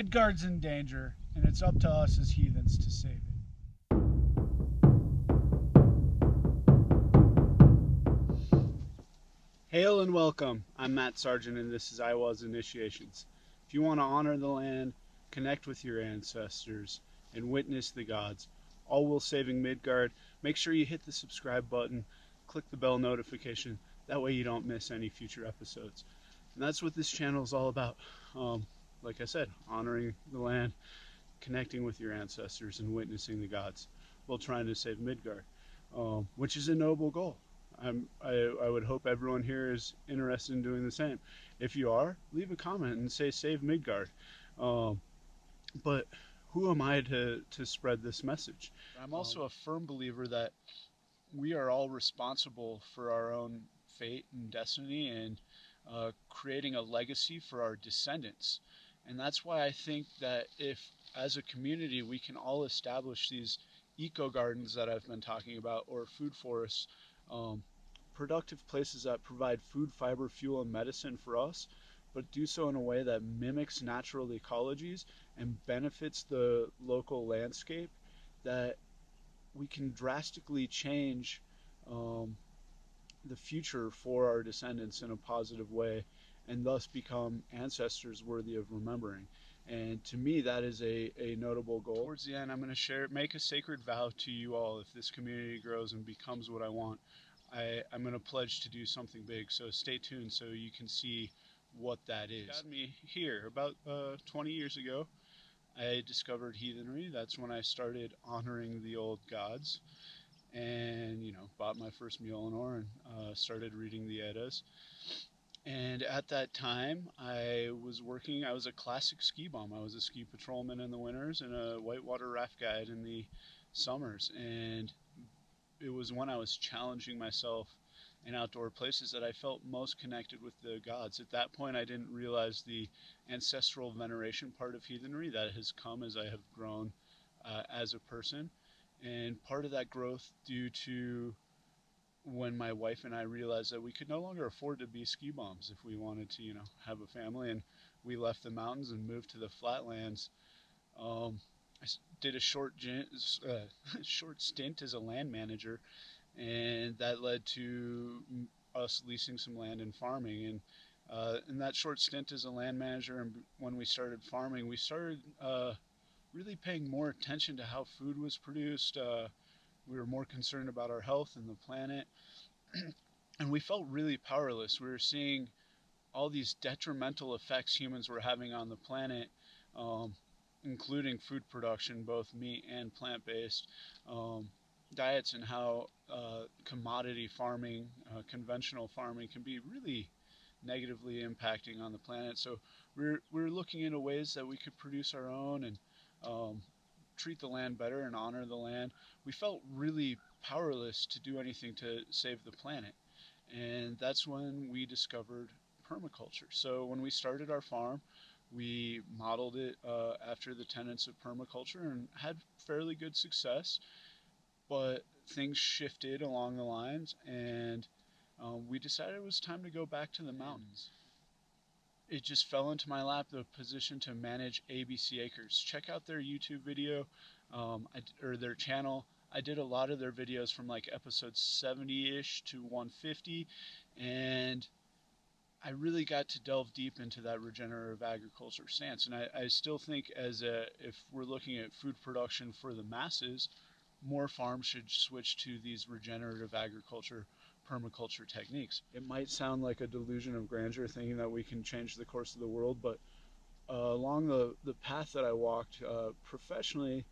Midgard's in danger, and it's up to us as heathens to save it. Hail and welcome. I'm Matt Sargent, and this is Iowa's Initiations. If you want to honor the land, connect with your ancestors, and witness the gods, all while saving Midgard, make sure you hit the subscribe button, click the bell notification. That way you don't miss any future episodes. And that's what this channel is all about. Like I said, honoring the land, connecting with your ancestors, and witnessing the gods while trying to save Midgard, which is a noble goal. I would hope everyone here is interested in doing the same. If you are, leave a comment and say Save Midgard. But who am I to spread this message? I'm also a firm believer that we are all responsible for our own fate and destiny, and creating a legacy for our descendants. And that's why I think that if, as a community, we can all establish these eco gardens that I've been talking about, or food forests, productive places that provide food, fiber, fuel, and medicine for us, but do so in a way that mimics natural ecologies and benefits the local landscape, that we can drastically change the future for our descendants in a positive way, and thus become ancestors worthy of remembering. And to me, that is a notable goal. Towards the end, I'm going to make a sacred vow to you all. If this community grows and becomes what I want, I'm going to pledge to do something big. So stay tuned so you can see what that is. Got me here about 20 years ago. I discovered heathenry. That's when I started honoring the old gods, and bought my first Mjolnir and started reading the Eddas. And at that time, I was a classic ski bum. I was a ski patrolman in the winters and a whitewater raft guide in the summers. And it was when I was challenging myself in outdoor places that I felt most connected with the gods. At that point, I didn't realize the ancestral veneration part of heathenry that has come as I have grown as a person. And part of that growth due to when my wife and I realized that we could no longer afford to be ski bums if we wanted to, have a family, and we left the mountains and moved to the flatlands. I did a short stint as a land manager, and that led to us leasing some land and farming. And in that short stint as a land manager, and when we started farming, we started really paying more attention to how food was produced. We were more concerned about our health and the planet, and we felt really powerless. We were seeing all these detrimental effects humans were having on the planet, including food production, both meat and plant-based, diets, and how commodity farming, conventional farming, can be really negatively impacting on the planet. So we're looking into ways that we could produce our own and treat the land better and honor the land. We felt really powerless to do anything to save the planet, and that's when we discovered permaculture. So when we started our farm, we modeled it after the tenets of permaculture and had fairly good success, but things shifted along the lines, and we decided it was time to go back to the mountains. It just fell into my lap, the position to manage ABC Acres. Check out their YouTube video, or their channel. I did a lot of their videos from like episode 70-ish to 150, and I really got to delve deep into that regenerative agriculture stance. And I still think if we're looking at food production for the masses, more farms should switch to these regenerative agriculture, permaculture techniques. It might sound like a delusion of grandeur, thinking that we can change the course of the world, but along the path that I walked professionally,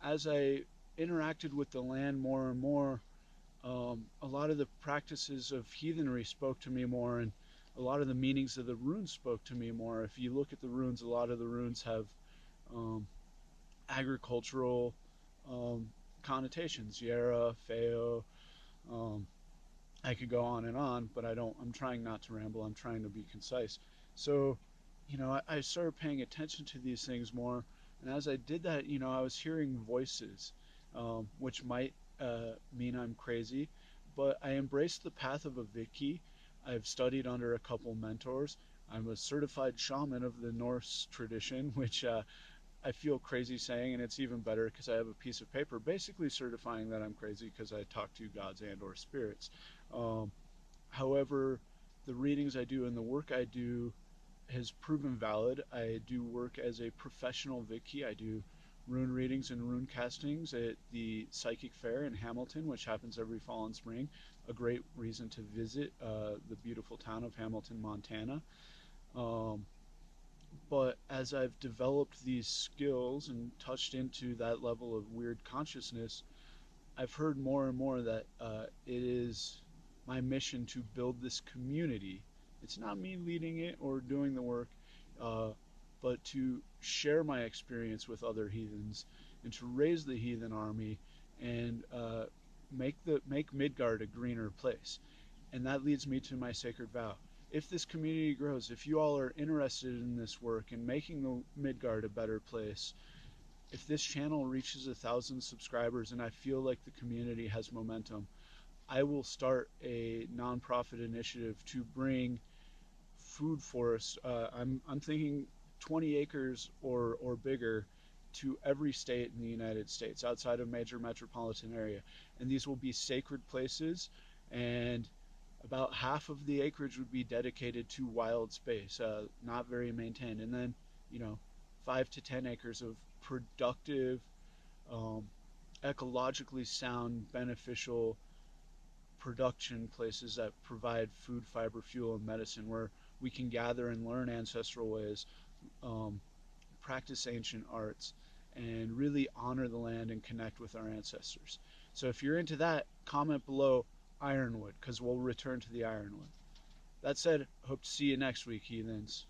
as I interacted with the land more and more, a lot of the practices of heathenry spoke to me more, and a lot of the meanings of the runes spoke to me more. If you look at the runes, a lot of the runes have agricultural connotations. Yera, Feo. I could go on, but I'm trying not to ramble. I'm trying to be concise. So, I started paying attention to these things more, and as I did that, I was hearing voices, which might mean I'm crazy, but I embraced the path of a Vitki. I've studied under a couple mentors. I'm a certified shaman of the Norse tradition, which I feel crazy saying, and it's even better because I have a piece of paper basically certifying that I'm crazy because I talk to gods and or spirits. Um, However, the readings I do and the work I do has proven valid. I do work as a professional Vitki. I do rune readings and rune castings at the Psychic Fair in Hamilton, which happens every fall and spring. A great reason to visit the beautiful town of Hamilton, Montana. Um, but as I've developed these skills and touched into that level of weird consciousness, I've heard more and more that it is my mission to build this community. It's not me leading it or doing the work, uh, but to share my experience with other heathens and to raise the heathen army and make Midgard a greener place. And that leads me to my sacred vow. If this community grows, if you all are interested in this work and making the Midgard a better place, if this channel reaches 1,000 subscribers and I feel like the community has momentum, I will start a nonprofit initiative to bring food forests. I'm thinking 20 acres or bigger to every state in the United States outside of major metropolitan area, and these will be sacred places, and about half of the acreage would be dedicated to wild space, not very maintained, and then you know 5 to 10 acres of productive, um, ecologically sound, beneficial production places that provide food, fiber, fuel, and medicine, where we can gather and learn ancestral ways, um, practice ancient arts, and really honor the land and connect with our ancestors. So if you're into that, comment below Ironwood, because we'll return to the Ironwood. That said, hope to see you next week, heathens.